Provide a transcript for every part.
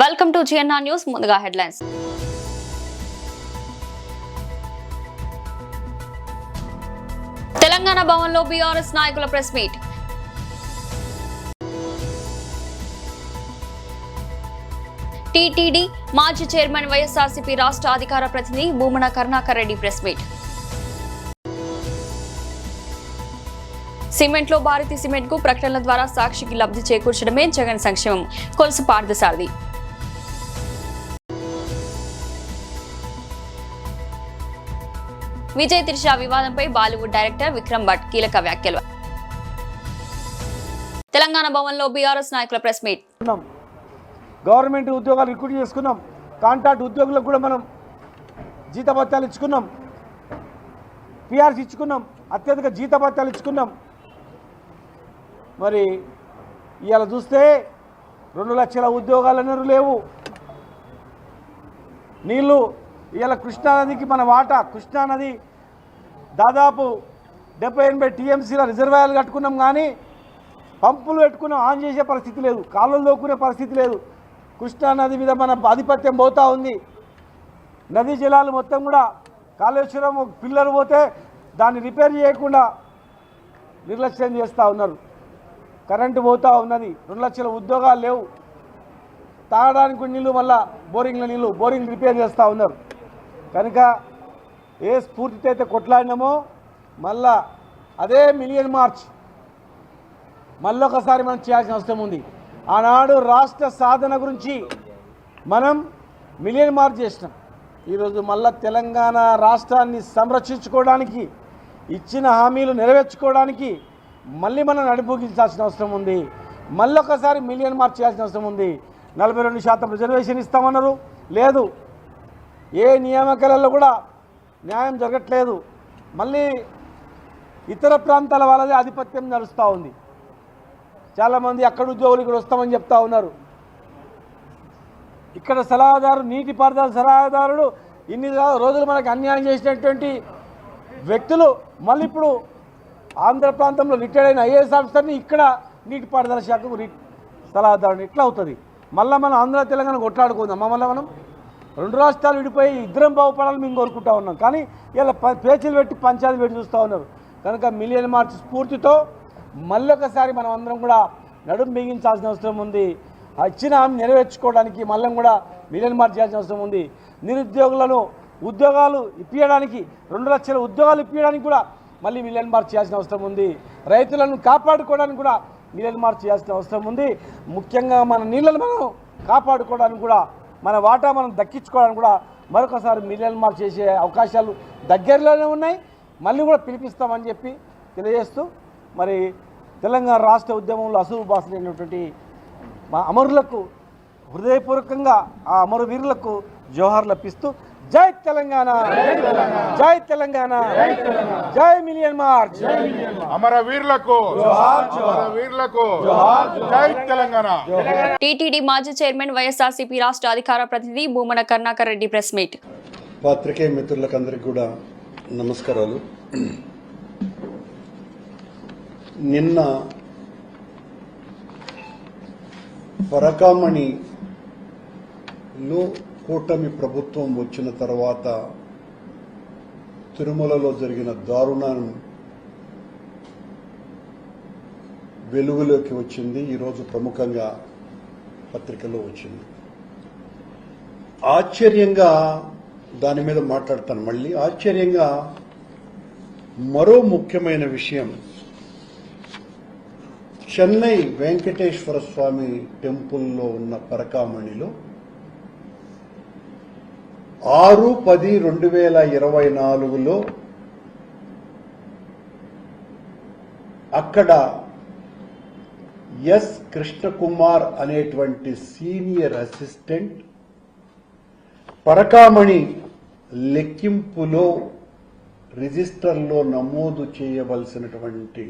Welcome to GNR news. ముందుగా headlines. Telangana భవన్లో BRS నాయకుల ప్రెస్ మీట్. టీటీడీ మాజీ చైర్మన్ వైఎస్ఆర్సీపీ రాష్ట్ర అధికార ప్రతినిధి భూమన కరుణాకర్ రెడ్డి ప్రెస్ మీట్. సిమెంట్లో భారతీ సిమెంట్ కు ప్రకటనల ద్వారా సాక్షికి లబ్ధి చేకూర్చడమే జగన్ సంక్షేమం. కొలుసు పార్థసారథి. విజయ్ త్రిష వివాదంపై బాలీవుడ్ డైరెక్టర్ విక్రమ్ భట్ కీలక వ్యాఖ్యలు. తెలంగాణ భవన్లో బీఆర్ఎస్ నాయకుల ప్రెస్ మీట్. గవర్నమెంట్ ఉద్యోగాలు రిక్రూట్ చేసుకున్నాం. కాంట్రాక్ట్ ఉద్యోగులకు కూడా మనం జీతభత్యాలు ఇచ్చుకున్నాం, పిఆర్సీ ఇచ్చుకున్నాం, అత్యధిక జీతభత్యాలు ఇచ్చుకున్నాం. మరి ఇవాళ చూస్తే 2 లక్షల ఉద్యోగాలు లేవు. నీళ్ళు ఇవాళ కృష్ణానదికి మన వాటా, కృష్ణానది దాదాపు 70-80 టీఎంసీల రిజర్వాయర్లు కట్టుకున్నాం, కానీ పంపులు పెట్టుకుని ఆన్ చేసే పరిస్థితి లేదు, కాలువలు దోక్కునే పరిస్థితి లేదు. కృష్ణానది మీద మన ఆధిపత్యం పోతూ ఉంది. నదీ జలాలు మొత్తం కూడా కాళేశ్వరం పిల్లలు పోతే దాన్ని రిపేర్ చేయకుండా నిర్లక్ష్యం చేస్తూ ఉన్నారు. కరెంటు పోతూ ఉన్నది. 2 లక్షల ఉద్యోగాలు లేవు. తాగడానికి నీళ్ళు మళ్ళా బోరింగ్ల నీళ్ళు, బోరింగ్ రిపేర్ చేస్తూ ఉన్నారు. కనుక ఏ స్ఫూర్తితో అయితే కొట్లాడినామో మళ్ళా అదే మిలియన్ మార్చ్ మళ్ళొకసారి మనం చేయాల్సిన అవసరం ఉంది. ఆనాడు రాష్ట్ర సాధన గురించి మనం మిలియన్ మార్చ్ చేసినాం. ఈరోజు మళ్ళా తెలంగాణ రాష్ట్రాన్ని సంరక్షించుకోవడానికి, ఇచ్చిన హామీలు నెరవేర్చుకోవడానికి మళ్ళీ మనం నడిపోగించాల్సిన అవసరం ఉంది. మళ్ళొకసారి మిలియన్ మార్చ్ చేయాల్సిన అవసరం ఉంది. 42% రిజర్వేషన్ ఇస్తామన్నారు, లేదు. ఏ నియామకాలలో కూడా న్యాయం జరగట్లేదు. మళ్ళీ ఇతర ప్రాంతాల వాళ్ళదే ఆధిపత్యం నడుస్తూ ఉంది. చాలామంది అక్కడ ఉద్యోగులు ఇక్కడ వస్తామని చెప్తా ఉన్నారు. ఇక్కడ సలహాదారు, నీటిపారుదల సలహాదారుడు ఇన్ని రోజులు మనకు అన్యాయం చేసినటువంటి వ్యక్తులు మళ్ళీ ఇప్పుడు ఆంధ్ర ప్రాంతంలో రిటైర్డ్ అయిన ఐఏఎస్ ఆఫీసర్ని ఇక్కడ నీటిపారుదల శాఖకు సలహాదారుని ఎట్లా అవుతుంది? మళ్ళీ మనం ఆంధ్ర తెలంగాణ కొట్లాడుకుందాం. మళ్ళీ మనం 2 రాష్ట్రాలు విడిపోయి ఇద్దరం బాగుపడాలని మేము కోరుకుంటా ఉన్నాం. కానీ ఇలా పేచీలు పెట్టి పంచాయతీ పెట్టి చూస్తూ ఉన్నారు. కనుక మిలియన్ మార్చ్ స్ఫూర్తితో మళ్ళొకసారి మనం అందరం కూడా నడుము బిగించాల్సిన అవసరం ఉంది. ఇచ్చిన హామీ నెరవేర్చుకోవడానికి మళ్ళీ కూడా మిలియన్ మార్చ్ చేయాల్సిన అవసరం ఉంది. నిరుద్యోగులను ఉద్యోగాలు ఇప్పించడానికి, 2 లక్షల ఉద్యోగాలు ఇప్పించడానికి కూడా మళ్ళీ మిలియన్ మార్చ్ చేయాల్సిన అవసరం ఉంది. రైతులను కాపాడుకోవడానికి కూడా మిలియన్ మార్చ్ చేయాల్సిన అవసరం ఉంది. ముఖ్యంగా మన నీళ్ళను మనం కాపాడుకోవడానికి కూడా, మన వాటా మనం దక్కించుకోవడానికి కూడా మరొకసారి మిలియన్ మార్చ్ చేసే అవకాశాలు దగ్గరలోనే ఉన్నాయి. మళ్ళీ కూడా పిలిపిస్తామని చెప్పి తెలియజేస్తూ, మరి తెలంగాణ రాష్ట్ర ఉద్యమంలో అసలు బాసలైనటువంటి మా అమరులకు హృదయపూర్వకంగా, ఆ అమరవీరులకు జోహార్లు అర్పిస్తూ జై తెలంగాణ, జై తెలంగాణ, జై మిలియన్ మార్చ్, అమరవీరులకు జై తెలంగాణ. టీటీడీ మాజీ చైర్మన్ వైఎస్ఆర్సీపీ రాష్ట్ర అధికార ప్రతినిధి భూమన కరుణాకర్ రెడ్డి ప్రెస్ మీట్. పాత్రికేయ మిత్రులకందరికీ కూడా నమస్కారాలు. నిన్న పరకామణిలో కూటమి ప్రభుత్వం వచ్చిన తర్వాత తిరుమలలో జరిగిన దారుణం వెలుగులోకి వచ్చింది. ఈరోజు ప్రముఖంగా పత్రికలో వచ్చింది. ఆశ్చర్యంగా దాని మీద మాట్లాడతాను. మళ్ళీ ఆశ్చర్యంగా మరో ముఖ్యమైన విషయం, చెన్నై వెంకటేశ్వర స్వామి టెంపుల్లో ఉన్న పరకామణిలో 6/10/2024లో అక్కడ ఎస్ కృష్ణకుమార్ అనేటువంటి సీనియర్ అసిస్టెంట్ పరకామణి లెక్కింపులో రిజిస్టర్లో నమోదు చేయవలసినటువంటి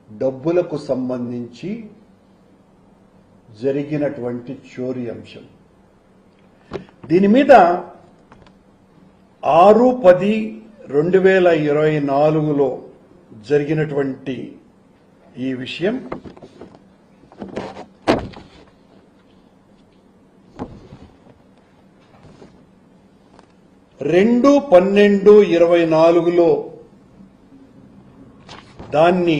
డబ్బులకు సంబంధించి జరిగినటువంటి చోరీ అంశం. దీని మీద 6/10/2024లో జరిగినటువంటి ఈ విషయం 2/12/24లో దాన్ని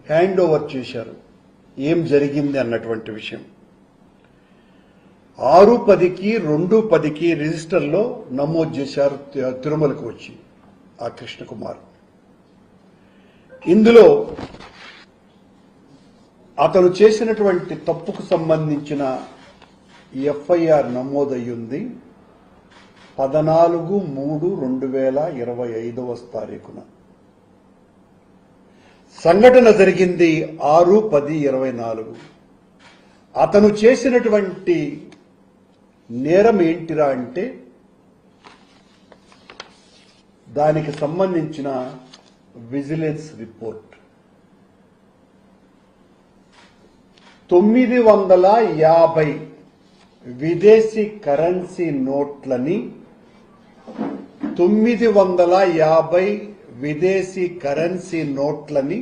హ్యాండ్ ఓవర్ చేశారు. ఏం జరిగింది అన్నటువంటి విషయం 6/10కి 2/10కి రిజిస్టర్లో నమోదు చేశారు తిరుమలకు వచ్చి ఆ కృష్ణకుమార్. ఇందులో అతను చేసినటువంటి తప్పుకు సంబంధించిన ఎఫ్ఐఆర్ నమోదయ్యింది 14/3/2025 సంఘటన జరిగింది 6/10/24. అతను చేసినటువంటి నేరం ఏంటిరా అంటే దానికి సంబంధించిన విజిలెన్స్ రిపోర్ట్ 950 విదేశీ కరెన్సీ నోట్లని 950 విదేశీ కరెన్సీ నోట్లని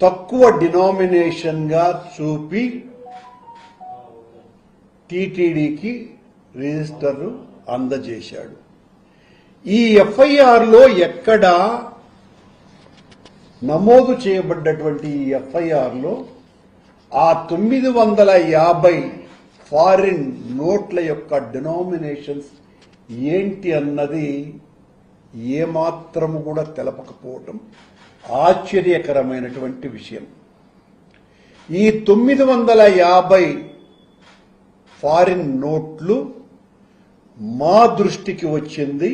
తక్కువ డినామినేషన్ గా చూపి టీటీడీకి రిజిస్టర్ అందజేశాడు. ఈ ఎఫ్ఐఆర్ లో ఎక్కడ నమోదు చేయబడ్డటువంటి ఈ ఎఫ్ఐఆర్ లో ఆ 950 ఫారిన్ నోట్ల యొక్క డినామినేషన్స్ ఏంటి అన్నది ఏమాత్రము కూడా తెలపకపోవటం ఆశ్చర్యకరమైనటువంటి విషయం. ఈ 950 ఫారిన్ నోట్లు మా దృష్టికి వచ్చింది.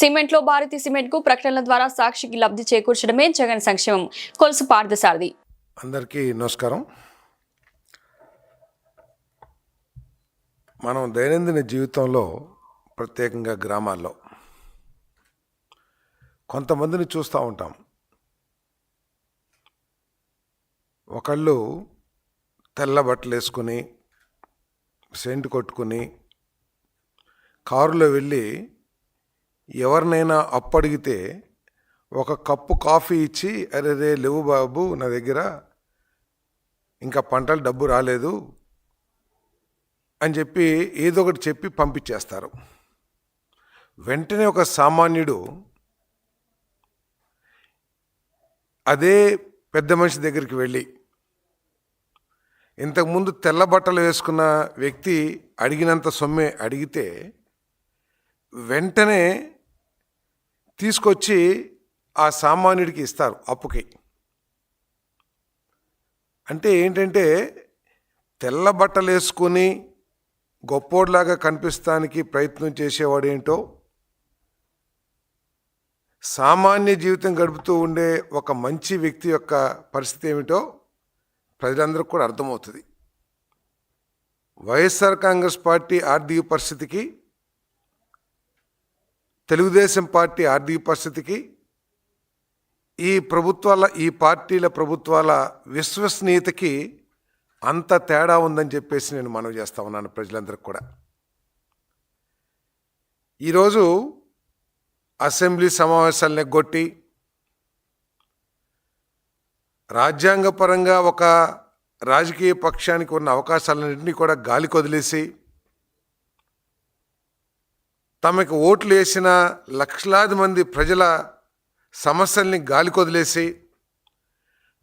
సిమెంట్ లో భారతీయ సిమెంట్ కు ప్రకటనల ద్వారా సాక్షికి లబ్ధి చేకూర్చడమే జగన్ సంక్షేమం. కొలుసు పార్థసారథి. అందరికీ నమస్కారం. మనం దైనందిన జీవితంలో ప్రత్యేకంగా గ్రామాల్లో కొంతమందిని చూస్తూ ఉంటాం. ఒకళ్ళు తెల్ల బట్టలు వేసుకుని సెంటు కొట్టుకుని కారులో వెళ్ళి ఎవరినైనా అప్పు అడిగితే ఒక కప్పు కాఫీ ఇచ్చి అరే లేవు బాబు నా దగ్గర ఇంకా పంటలు డబ్బు రాలేదు అని చెప్పి ఏదో ఒకటి చెప్పి పంపించేస్తారు. వెంటనే ఒక సామాన్యుడు అదే పెద్ద మనిషి దగ్గరికి వెళ్ళి ఇంతకుముందు తెల్ల బట్టలు వేసుకున్న వ్యక్తి అడిగినంత సొమ్మే అడిగితే వెంటనే తీసుకొచ్చి ఆ సామాన్యుడికి ఇస్తారు అప్పుకి. అంటే ఏంటంటే తెల్ల బట్టలు వేసుకుని గొప్పోడిలాగా కనిపిస్తానికి ప్రయత్నం చేసేవాడేంటో, సామాన్య జీవితం గడుపుతూ ఉండే ఒక మంచి వ్యక్తి యొక్క పరిస్థితి ఏమిటో ప్రజలందరికీ కూడా అర్థమవుతుంది. వైఎస్ఆర్ కాంగ్రెస్ పార్టీ ఆర్థిక పరిస్థితికి, తెలుగుదేశం పార్టీ ఆర్థిక పరిస్థితికి, ఈ పార్టీల ప్రభుత్వాల విశ్వసనీయతకి అంత తేడా ఉందని చెప్పేసి నేను మనవి చేస్తా ఉన్నాను ప్రజలందరికీ కూడా. ఈరోజు అసెంబ్లీ సమావేశాలను ఎగ్గొట్టి రాజ్యాంగపరంగా ఒక రాజకీయ పక్షానికి ఉన్న అవకాశాలన్నింటినీ కూడా గాలికి వదిలేసి తమకు ఓట్లు వేసిన లక్షలాది మంది ప్రజల సమస్యల్ని గాలికి వదిలేసి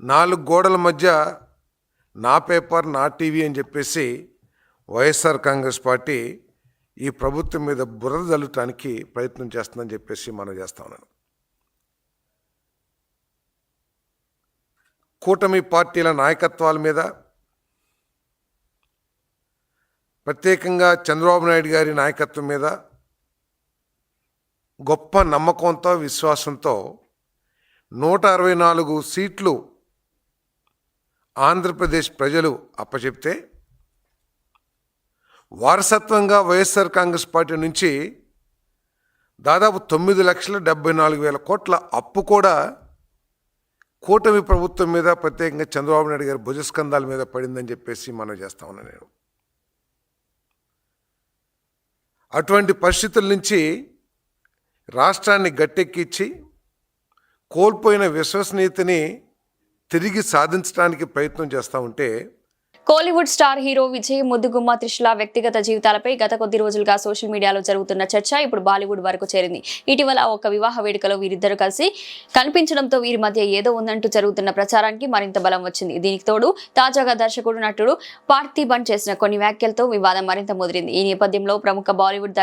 4 గోడల మధ్య నా పేపర్ నా టీవీ అని చెప్పేసి వైఎస్ఆర్ కాంగ్రెస్ పార్టీ ఈ ప్రభుత్వం మీద బురద జల్లటానికి ప్రయత్నం చేస్తుందని చెప్పేసి మనం చేస్తా ఉన్నాను. కూటమి పార్టీల నాయకత్వాల మీద, ప్రత్యేకంగా చంద్రబాబు నాయుడు గారి నాయకత్వం మీద గొప్ప నమ్మకంతో, విశ్వాసంతో 164 సీట్లు ఆంధ్రప్రదేశ్ ప్రజలు అప్పచెప్తే వారసత్వంగా వైఎస్ఆర్ కాంగ్రెస్ పార్టీ నుంచి దాదాపు 9,74,000 కోట్ల అప్పు కూడా కూటమి ప్రభుత్వం మీద, ప్రత్యేకంగా చంద్రబాబు నాయుడు గారి భుజస్కంధాల మీద పడిందని చెప్పేసి మనం చేస్తా ఉన్నాను నేను. అటువంటి పరిస్థితుల నుంచి రాష్ట్రాన్ని గట్టెక్కించి కోల్పోయిన విశ్వసనీయతని తిరిగి సాధించడానికి ప్రయత్నం చేస్తూ ఉంటే కోలీవుడ్ స్టార్ హీరో విజయ్ ముద్దుగుమ్మ త్రిషల వ్యక్తిగత జీవితాలపై గత కొద్ది రోజులుగా సోషల్ మీడియాలో జరుగుతున్న చర్చ ఇప్పుడు బాలీవుడ్ వరకు చేరింది. ఇటీవల ఒక వివాహ వేడుకలో వీరిద్దరు కలిసి కనిపించడంతో వీరి మధ్య ఏదో ఉందంటూ జరుగుతున్న ప్రచారానికి మరింత బలం వచ్చింది. దీనికి తోడు తాజాగా దర్శకుడు నటుడు పార్థిబన్ చేసిన కొన్ని వ్యాఖ్యలతో వివాదం మరింత ముదిరింది. ఈ నేపథ్యంలో ప్రముఖ బాలీవుడ్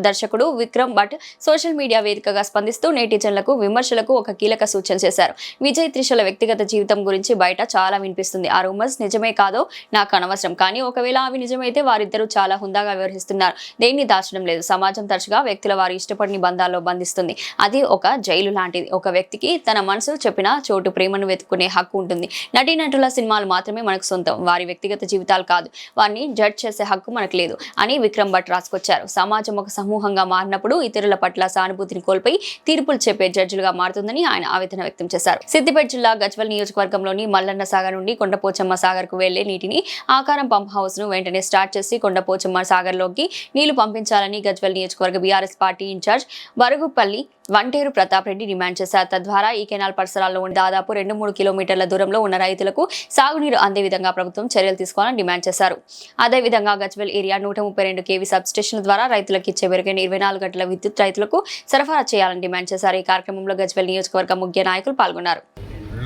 దర్శకుడు విక్రమ్ భట్ సోషల్ మీడియా వేదికగా స్పందిస్తూ నెటిజన్లకు విమర్శలకు ఒక కీలక సూచన చేశారు. విజయ్ త్రిషల వ్యక్తిగత జీవితం గురించి బయట చాలా వినిపిస్తుంది. ఆ రూమర్స్ నిజమే కాదో నాకు అనవసరం, కానీ ఒకవేళ అవి నిజమైతే వారిద్దరూ చాలా హుందాగా వ్యవహరిస్తున్నారు. దేన్ని దాచడం లేదు. సమాజం తరచుగా వ్యక్తుల వారి ఇష్టపడిన బంధాల్లో బంధిస్తుంది. అది ఒక జైలు లాంటిది. ఒక వ్యక్తికి తన మనసు చెప్పిన చోటు ప్రేమను వెతుక్కునే హక్కు ఉంటుంది. నటీనటుల సినిమాలు మాత్రమే మనకు సొంతం, వారి వ్యక్తిగత జీవితాలు కాదు. వారిని జడ్జ్ చేసే హక్కు మనకు లేదు అని విక్రమ్ భట్ రాసుకొచ్చారు. సమాజం ఒక సమూహంగా మారినప్పుడు ఇతరుల పట్ల సానుభూతిని కోల్పోయి తీర్పులు చెప్పే జడ్జిలుగా మారుతుందని ఆయన ఆవేదన వ్యక్తం చేశారు. సిద్దిపేట జిల్లా గజ్వెల్ నియోజకవర్గంలోని మల్లన్న సాగర్ నుండి కొండపోచమ్మ సాగర్ కు వెళ్లే నీటిని ఆకారం పంప్ హౌస్ ను వెంటనే స్టార్ట్ చేసి కొండపోచమ్మ సాగర్ లోకి నీళ్లు పంపించాలని గజ్వెల్ నియోజకవర్గ BRS party incharge Varugupalli Vanteru Pratap Reddy demand చేశారు. తద్వారా ఈ కెనాల్ పరిసరాల్లో ఉన్న దాదాపు 2-3 కిలోమీటర్ల దూరంలో ఉన్న రైతులకు సాగునీరు అందే విధంగా ప్రభుత్వం చర్యలు తీసుకోవాలని డిమాండ్ చేశారు. అదేవిధంగా Gajwel area 132 KV sub station ద్వారా రైతులకు ఇచ్చే మెరుగైన 24 గంటల విద్యుత్ రైతులకు సరఫరా చేయాలని డిమాండ్ చేశారు. ఈ కార్యక్రమంలో గజ్వెల్ నియోజకవర్గ ముఖ్య నాయకులు పాల్గొన్నారు.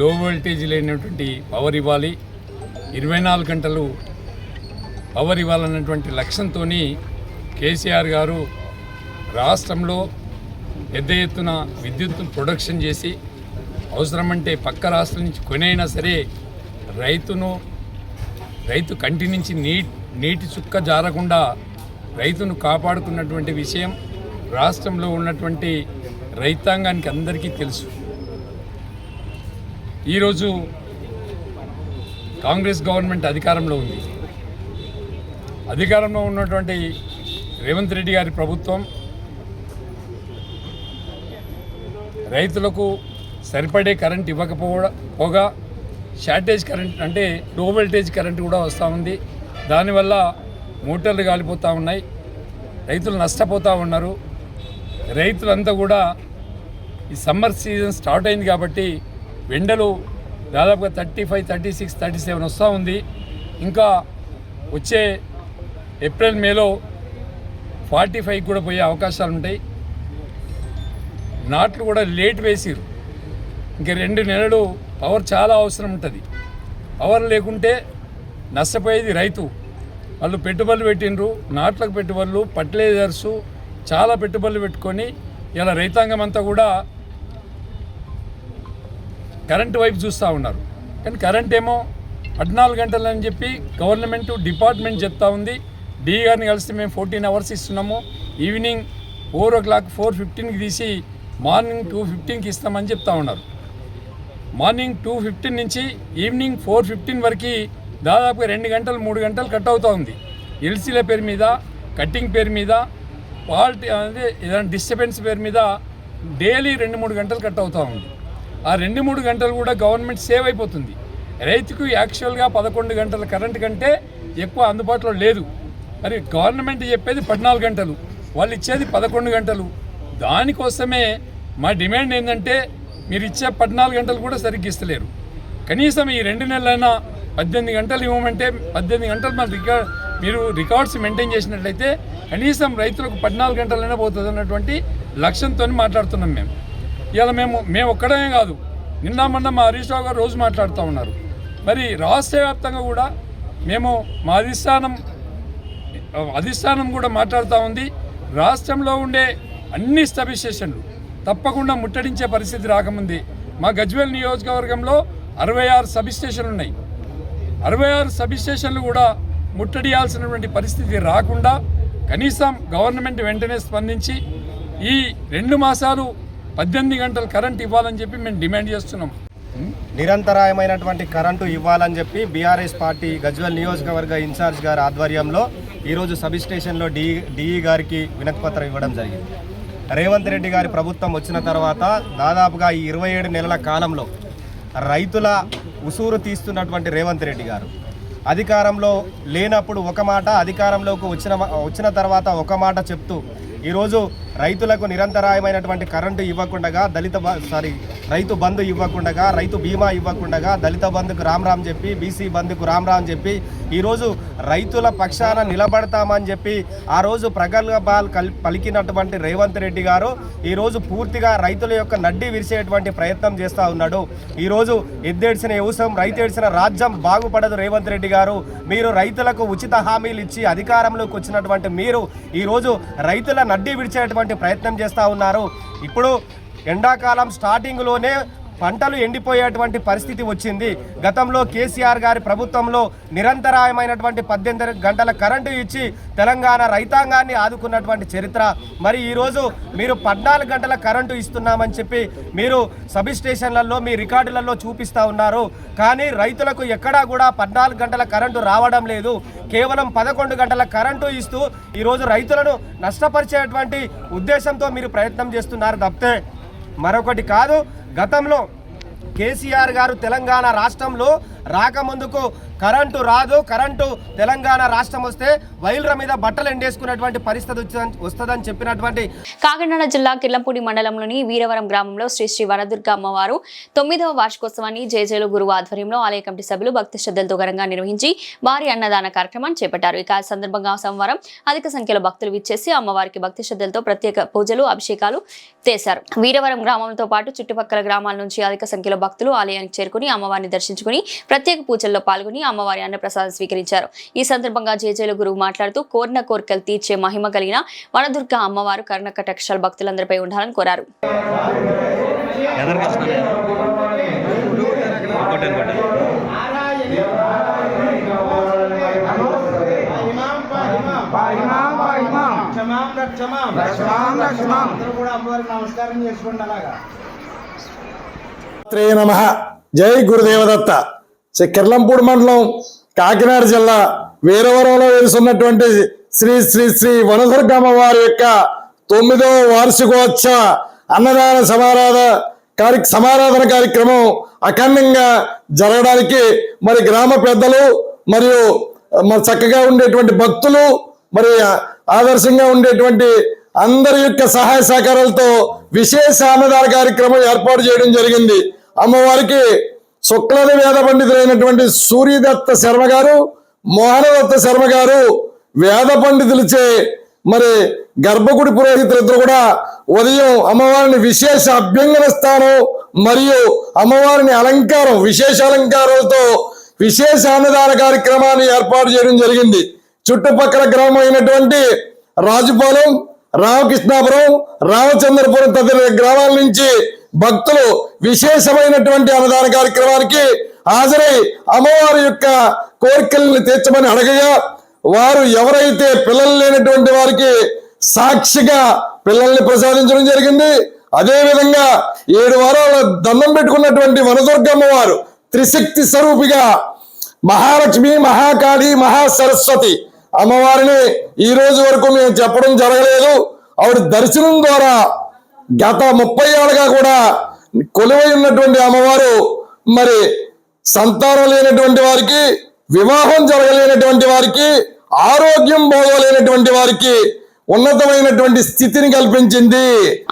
లో వోల్టేజ్ లేనటువంటి పవర్ ఇవ్వాలి, 24 గంటలు పవర్ ఇవ్వాలన్నటువంటి లక్ష్యంతో కేసీఆర్ గారు రాష్ట్రంలో పెద్ద ఎత్తున విద్యుత్ ప్రొడక్షన్ చేసి అవసరమంటే పక్క రాష్ట్రం నుంచి కొనైనా సరే రైతు కంటి నుంచి నీటి చుక్క జారకుండా రైతును కాపాడుతున్నటువంటి విషయం రాష్ట్రంలో ఉన్నటువంటి రైతాంగానికి అందరికీ తెలుసు. ఈరోజు కాంగ్రెస్ గవర్నమెంట్ అధికారంలో ఉంది. అధికారంలో ఉన్నటువంటి రేవంత్ రెడ్డి గారి ప్రభుత్వం రైతులకు సరిపడే కరెంట్ ఇవ్వకపోగా షార్టేజ్ కరెంట్ అంటే లో వోల్టేజ్ కరెంట్ కూడా వస్తూ ఉంది. దానివల్ల మోటార్లు కాలిపోతూ ఉన్నాయి, రైతులు నష్టపోతూ ఉన్నారు. రైతులంతా కూడా ఈ సమ్మర్ సీజన్ స్టార్ట్ అయింది కాబట్టి ఎండలు దాదాపుగా 35, 36, 37 వస్తూ ఉంది. ఇంకా వచ్చే ఏప్రిల్ మేలో 45 కూడా పోయే అవకాశాలు ఉంటాయి. నాట్లు కూడా లేట్ వేసిరు. ఇంకా 2 నెలలు పవర్ చాలా అవసరం ఉంటుంది. పవర్ లేకుంటే నష్టపోయేది రైతు. వాళ్ళు పెట్టుబడులు పెట్టినరు, నాట్లకు పెట్టుబడులు, ఫర్టిలైజర్సు చాలా పెట్టుబడులు పెట్టుకొని ఇలా రైతాంగం అంతా కూడా కరెంటు వైపు చూస్తూ ఉన్నారు. కానీ కరెంట్ ఏమో 14 గంటలు అని చెప్పి గవర్నమెంట్ డిపార్ట్మెంట్ చెప్తా ఉంది. డీ గారిని కలిసి మేము 14 అవర్స్ ఇస్తున్నాము, ఈవినింగ్ 4 o'clock 4:15కి తీసి మార్నింగ్ 2:15కి ఇస్తామని చెప్తా ఉన్నారు. మార్నింగ్ 2:15 నుంచి ఈవినింగ్ 4:15 వరకు దాదాపుగా 2 గంటలు 3 గంటలు కట్ అవుతూ ఉంది. ఎల్సీల పేరు మీద, కట్టింగ్ పేరు మీద, ఫాల్ట్ అదే ఏదైనా డిస్టర్బెన్స్ పేరు మీద డైలీ 2-3 గంటలు కట్ అవుతూ ఉంది. ఆ 2-3 గంటలు కూడా గవర్నమెంట్ సేవ్ అయిపోతుంది. రైతుకు యాక్చువల్గా 11 గంటల కరెంట్ కంటే ఎక్కువ అందుబాటులో లేదు. మరి గవర్నమెంట్ చెప్పేది 14 గంటలు, వాళ్ళు ఇచ్చేది 11 గంటలు. దానికోసమే మా డిమాండ్ ఏంటంటే మీరు ఇచ్చే 14 గంటలు కూడా సరిగ్గా ఇస్తలేరు. కనీసం ఈ 2 నెలలైనా 18 గంటలు ఇవ్వమంటే 18 గంటలు మీరు రికార్డ్స్ మెయింటైన్ చేసినట్లయితే కనీసం రైతులకు 14 గంటలైనా పోతుంది అన్నటువంటి లక్ష్యంతో మాట్లాడుతున్నాం మేము. ఇలా మేము ఒక్కడమే కాదు, నిన్న మొన్న మా హరీష్ రావు గారు రోజు మాట్లాడుతూ ఉన్నారు. మరి రాష్ట్ర వ్యాప్తంగా కూడా మేము మా అధిష్టానం కూడా మాట్లాడుతూ ఉంది. రాష్ట్రంలో ఉండే అన్ని సబ్ స్టేషన్లు తప్పకుండా ముట్టడించే పరిస్థితి రాకముంది మా గజ్వేల్ నియోజకవర్గంలో 66 సబ్ స్టేషన్లు ఉన్నాయి. 66 సబ్ స్టేషన్లు కూడా ముట్టడియాల్సినటువంటి పరిస్థితి రాకుండా కనీసం గవర్నమెంట్ వెంటనే స్పందించి ఈ 2 మాసాలు 18 గంటలు కరెంట్ ఇవ్వాలని చెప్పి మేము డిమాండ్ చేస్తున్నాం. నిరంతరాయమైనటువంటి కరెంటు ఇవ్వాలని చెప్పి బీఆర్ఎస్ పార్టీ గజ్వేల్ నియోజకవర్గ ఇన్ఛార్జ్ గారి ఆధ్వర్యంలో ఈరోజు సబ్ స్టేషన్లో డిఈ గారికి వినతిపత్రం ఇవ్వడం జరిగింది. రేవంత్ రెడ్డి గారి ప్రభుత్వం వచ్చిన తర్వాత దాదాపుగా ఈ 27 నెలల కాలంలో రైతుల ఉసూరు తీస్తున్నటువంటి రేవంత్ రెడ్డి గారు అధికారంలో లేనప్పుడు ఒక మాట, అధికారంలోకి వచ్చిన తర్వాత ఒక మాట చెప్తూ ఈరోజు రైతులకు నిరంతరాయమైనటువంటి కరెంటు ఇవ్వకుండా రైతు బంధు ఇవ్వకుండా, రైతు బీమా ఇవ్వకుండా, దళిత బంధుకు రామ్ చెప్పి, బీసీ బంధుకు రామ్ చెప్పి ఈరోజు రైతుల పక్షాన నిలబడతామని చెప్పి ఆ రోజు ప్రగల్భాలు పలికినటువంటి రేవంత్ రెడ్డి గారు ఈరోజు పూర్తిగా రైతుల యొక్క నడ్డి విరిసేటువంటి ప్రయత్నం చేస్తూ ఉన్నాడు. ఈరోజు ఎద్దేడ్చిన వ్యవసాయం, రైతేడ్చిన రాజ్యం బాగుపడదు. రేవంత్ రెడ్డి గారు, మీరు రైతులకు ఉచిత హామీలు ఇచ్చి అధికారంలోకి వచ్చినటువంటి మీరు ఈరోజు రైతుల నడ్డి విడిచేటువంటి ప్రయత్నం చేస్తూ ఉన్నారు. ఇప్పుడు ఎండాకాలం స్టార్టింగ్లోనే పంటలు ఎండిపోయేటువంటి పరిస్థితి వచ్చింది. గతంలో కేసీఆర్ గారి ప్రభుత్వంలో నిరంతరాయమైనటువంటి 18 గంటల కరెంటు ఇచ్చి తెలంగాణ రైతాంగాన్ని ఆదుకున్నటువంటి చరిత్ర. మరి ఈరోజు మీరు 14 గంటల కరెంటు ఇస్తున్నామని చెప్పి మీరు సబ్ స్టేషన్లలో మీ రికార్డులలో చూపిస్తూ ఉన్నారు. కానీ రైతులకు ఎక్కడా కూడా 14 గంటల కరెంటు రావడం లేదు. కేవలం 11 గంటల కరెంటు ఇస్తూ ఈరోజు రైతులను నష్టపరిచేటువంటి ఉద్దేశంతో మీరు ప్రయత్నం చేస్తున్నారు తప్పితే మరొకటి కాదు. గతంలో కేసీఆర్ గారు తెలంగాణ రాష్ట్రంలో రాకముందుకు కరెంటు రాదు, కరెంటు తెలంగాణ రాష్ట్రం వస్తే వైల్ర మీద బట్టలు ఎండేసుకున్నటువంటి పరిస్థితి వస్తుందని చెప్పినటువంటి కాకినాడ జిల్లా కిర్లంపూడి మండలంలోని వీరవరం గ్రామంలో శ్రీ శ్రీ వనదుర్గ అమ్మవారు 9వ వార్షికోత్సవాన్ని జేజేలు గురువు ఆధ్వర్యంలో ఆలయ కమిటీ సభ్యులు భక్తి శ్రద్ధలతో ఘనంగా నిర్వహించి భారీ అన్నదాన కార్యక్రమాన్ని చేపట్టారు. ఈ సందర్భంగా సోమవారం అధిక సంఖ్యలో భక్తులు విచ్చేసి అమ్మవారికి భక్తి శ్రద్ధలతో ప్రత్యేక పూజలు, అభిషేకాలు చేశారు. వీరవరం గ్రామంతో పాటు చుట్టుపక్కల గ్రామాల నుంచి అధిక సంఖ్యలో భక్తులు ఆలయానికి చేరుకుని అమ్మవారిని దర్శించుకుని ప్రత్యేక పూజల్లో పాల్గొని అమ్మవారి అన్నప్రసాదం స్వీకరించారు. ఈ సందర్భంగా జేజేలు గురువు మాట్లాడుతూ కోరిన కోరికలు తీర్చే మహిమ కలిగిన వనదుర్గ అమ్మవారు కర్ణకటాక్షాలు భక్తులందరిపై ఉండాలని కోరారు. నమః. జై గురుదేవదత్త. కిర్లంపూడి మండలం కాకినాడ జిల్లా వీరవరంలో వెలుసున్నటువంటి శ్రీ శ్రీ శ్రీ వనదుర్గమ్మ వారి యొక్క 9వ వార్షికోత్సవ అన్నదాన సమారాధన కార్యక్రమం అఖండంగా జరగడానికి మరి గ్రామ పెద్దలు మరియు చక్కగా ఉండేటువంటి భక్తులు మరి ఆదర్శంగా ఉండేటువంటి అందరి యొక్క సహాయ సహకారాలతో విశేష అన్నదాన కార్యక్రమం ఏర్పాటు చేయడం జరిగింది. అమ్మవారికి శుక్లద వేద పండితులైనటువంటి సూర్యదత్త శర్మ గారు, మోహనదత్త శర్మ గారు వేద పండితులచే మరి గర్భగుడి పురోహితులిద్దరు కూడా ఉదయం అమ్మవారిని విశేష అభ్యంగన స్థానం మరియు అమ్మవారిని అలంకారం, విశేష అలంకారాలతో విశేష అన్నదాన కార్యక్రమాన్ని ఏర్పాటు చేయడం జరిగింది. చుట్టుపక్కల గ్రామం అయినటువంటి రాజుపాలెం, రామకృష్ణాపురం, రామచంద్రపురం తదితర గ్రామాల నుంచి భక్తులు విశేషమైనటువంటి అన్నదాన కార్యక్రమానికి హాజరై అమ్మవారి యొక్క కోరికలను తీర్చమని అడగగా వారు ఎవరైతే పిల్లలు లేనటువంటి వారికి సాక్షిగా పిల్లల్ని ప్రసాదించడం జరిగింది. అదేవిధంగా 7 వారాల దండం పెట్టుకున్నటువంటి వనదుర్గమ్మ వారు త్రిశక్తి స్వరూపిగా మహాలక్ష్మి, మహాకాళి, మహాసరస్వతి అమ్మవారిని ఈ రోజు వరకు మేము చెప్పడం జరగలేదు. ఆవిడ దర్శనం ద్వారా గత 30 ఏళ్ళుగా కూడా కొలువై ఉన్నటువంటి అమ్మవారు మరి సంతానం లేనటువంటి వారికి, వివాహం జరగలేనటువంటి వారికి, ఆరోగ్యం బాగోలేనటువంటి వారికి ఉన్నతమైనటువంటి స్థితిని కల్పించింది.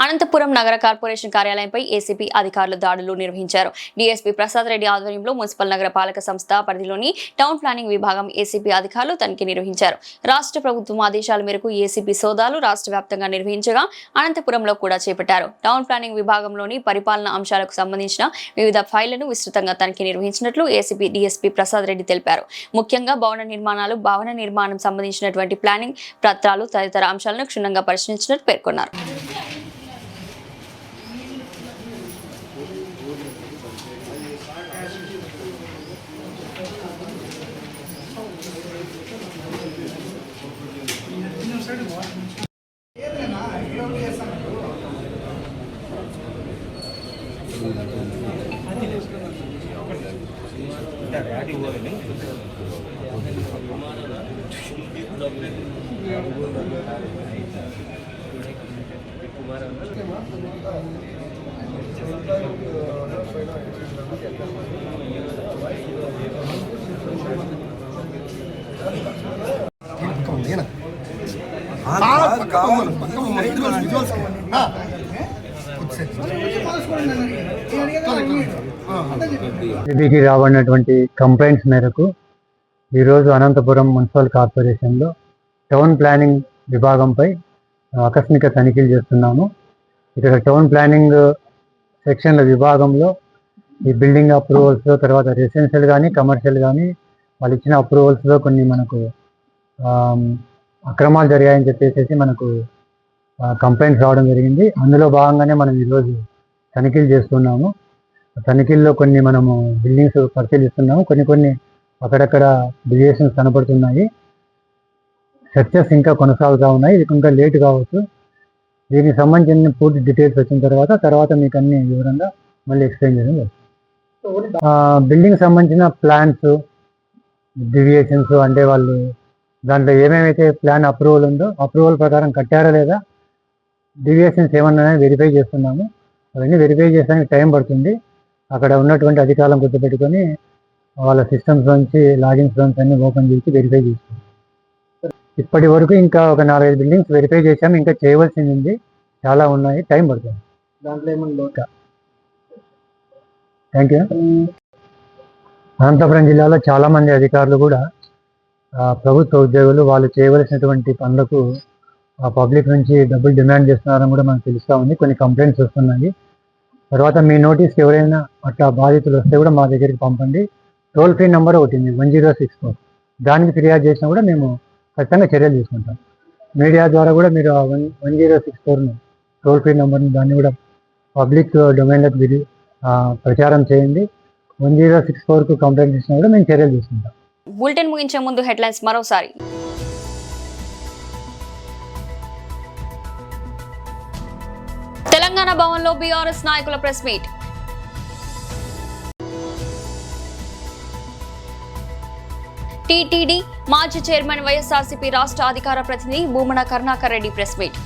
అనంతపురం నగర కార్పొరేషన్ కార్యాలయంపై ఏసీపీ అధికారులు దాడులు నిర్వహించారు. డీఎస్పీ ప్రసాద్ రెడ్డి ఆధ్వర్యంలో మున్సిపల్ నగర పాలక సంస్థ పరిధిలోని టౌన్ ప్లానింగ్ విభాగం ఏసీపీ అధికారులు తనిఖీ నిర్వహించారు. రాష్ట్ర ప్రభుత్వం ఆదేశాల మేరకు ఏసీపీ సోదాలు రాష్ట్ర వ్యాప్తంగా నిర్వహించగా అనంతపురంలో కూడా చేపట్టారు. టౌన్ ప్లానింగ్ విభాగంలోని పరిపాలన అంశాలకు సంబంధించిన వివిధ ఫైళ్లను విస్తృతంగా తనిఖీ నిర్వహించినట్లు ఏసీపీ డీఎస్పీ ప్రసాద్ రెడ్డి తెలిపారు. ముఖ్యంగా భవన నిర్మాణం సంబంధించినటువంటి ప్లానింగ్ పత్రాలు తదితర అంశాలను క్షుణ్ణంగా పరిశీలించినట్టు పేర్కొన్నారు. ఏపీకి రాబడినటువంటి కంప్లైంట్స్ మేరకు ఈరోజు అనంతపురం మున్సిపల్ కార్పొరేషన్లో టౌన్ ప్లానింగ్ విభాగంపై ఆకస్మిక తనిఖీలు చేస్తున్నాము. ఇక్కడ టౌన్ ప్లానింగ్ సెక్షన్ల విభాగంలో ఈ బిల్డింగ్ అప్రూవల్స్లో, తర్వాత రెసిడెన్షియల్ కానీ కమర్షియల్ కానీ వాళ్ళు ఇచ్చిన అప్రూవల్స్లో కొన్ని మనకు అక్రమాలు జరిగాయని చెప్పేసి మనకు కంప్లైంట్స్ రావడం జరిగింది. అందులో భాగంగానే మనం ఈరోజు తనిఖీలు చేస్తున్నాము. తనిఖీల్లో కొన్ని మనము బిల్డింగ్స్ పరిశీలిస్తున్నాము. కొన్ని అక్కడక్కడ డీవియేషన్స్ కనపడుతున్నాయి. సెర్చెస్ ఇంకా కొనసాగుతూ ఉన్నాయి. ఇది ఇంకా లేట్ కావచ్చు. దీనికి సంబంధించిన పూర్తి డీటెయిల్స్ వచ్చిన తర్వాత మీకు అన్ని వివరంగా మళ్ళీ ఎక్స్ప్లెయిన్ చేయడం జరుగుతుంది. బిల్డింగ్ సంబంధించిన ప్లాన్స్, డీవియేషన్స్ అంటే వాళ్ళు దాంట్లో ఏమేమైతే ప్లాన్ అప్రూవల్ ఉందో అప్రూవల్ ప్రకారం కట్టారా లేదా, డీవియేషన్స్ ఏమన్నా వెరిఫై చేస్తున్నాము. అవన్నీ వెరిఫై చేయడానికి టైం పడుతుంది. అక్కడ ఉన్నటువంటి అధికారులను గుర్తుపెట్టుకొని వాళ్ళ సిస్టమ్స్ నుంచి లాగిన్స్ నుంచి అన్ని ఓపెన్ చేసి వెరిఫై చేస్తాం. ఇప్పటి వరకు ఇంకా ఒక 4-5 బిల్డింగ్స్ వెరిఫై చేసాము. ఇంకా చేయవలసింది ఉంది, చాలా ఉన్నాయి, టైం పడుతుంది. దాంట్లో ఏమన్నా లోక. Thank you. అనంతపురం జిల్లాలో చాలామంది అధికారులు కూడా ప్రభుత్వ ఉద్యోగులు వాళ్ళు చేయవలసినటువంటి పనులకు పబ్లిక్ నుంచి డబ్బులు డిమాండ్ చేస్తున్నారని కూడా మనకు తెలుస్తూ ఉంది. కొన్ని కంప్లైంట్స్ వస్తున్నాయి. తర్వాత మీ నోటీస్కి ఎవరైనా అట్లా బాధితులు వస్తే కూడా మా దగ్గరికి పంపండి. టోల్ ఫ్రీ నెంబర్ ఒకటి ఉంది 1064. దానికి ఫిర్యాదు చేసినా కూడా మేము ఖచ్చితంగా చర్యలు తీసుకుంటాం. మీడియా ద్వారా కూడా మీరు 1064 టోల్ ఫ్రీ నెంబర్ని దాన్ని కూడా పబ్లిక్ డొమైన్లోకి ప్రచారం చేయండి. 1064కు కంప్లైంట్ ఇచ్చినా కూడా మేము చర్యలు తీసుకుంటాం. బులెటిన్ ముగించే ముందు హెడ్లైన్స్ మరోసారి. తెలంగాణ భవన్లో బీఆర్ఎస్ నాయకుల ప్రెస్ మీట్. టీటీడీ మాజీ చైర్మన్ వైఎస్ఆర్సీపీ రాష్ట్ర అధికార ప్రతినిధి భూమన కరుణాకర్ రెడ్డి ప్రెస్ మీట్.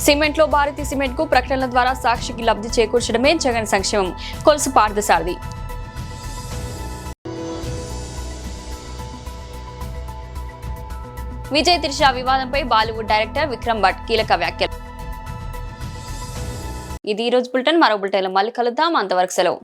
సిమెంట్లో భారతీ సిమెంట్ కు ప్రకటనల ద్వారా సాక్షికి లబ్ధి చేకూర్చడమే జగన్ సంక్షేమం, కొలుసు పార్థసారథి. విజయ్ త్రిష వివాదంపై బాలీవుడ్ డైరెక్టర్ విక్రమ్ భట్ కీలక వ్యాఖ్యలు. ఇది ఈ రోజు బులెటిన్. మరో బులెటిన్లో మళ్ళీ కలుద్దాం. అంతవరకు సెలవు.